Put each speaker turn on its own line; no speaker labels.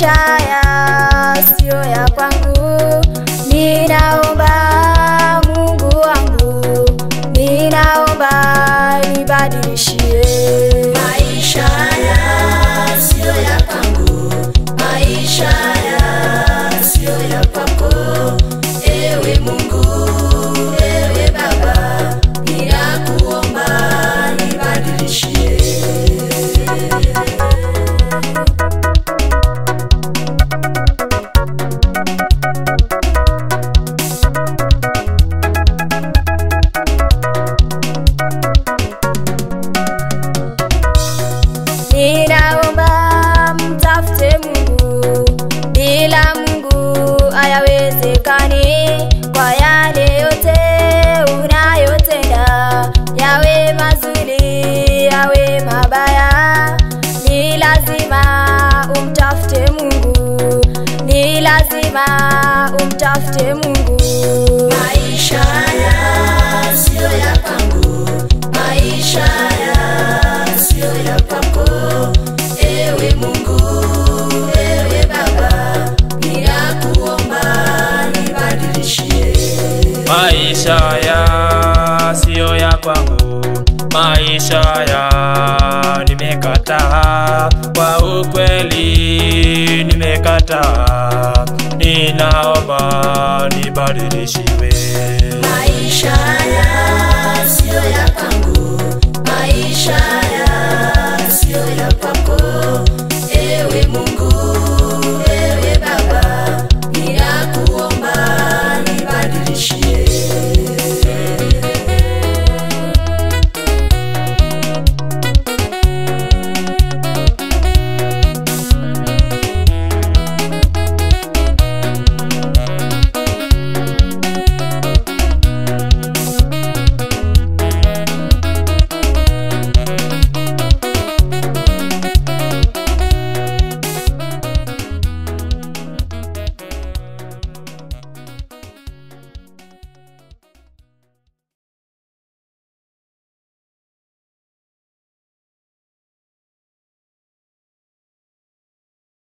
Maisha haya sio ya kwangu, ninaomba Mungu wangu, ninaomba nibadilishie.
Maisha haya sio ya kwangu, maisha haya sio ya kwako. Ewe Mungu, ewe Baba, ninakuomba nibadilishie.
Ninaomba mtafute Mungu, bila Mungu hayawezekani. Kwa yale yote unayotenda, yawe mazuri yawe mabaya, ni lazima umtafute Mungu, ni lazima umtafute Mungu.
Maisha haya sio ya kwangu, maisha haya sio ya kwako. Ewe Mungu, ewe Baba, ninakuomba nibadilishie.
Maisha haya sio ya kwangu, maisha haya nimekataa, kwa ukweli nimekataa, ninaomba nibadilishiwe.
Maisha haya sio ya kwangu, maisha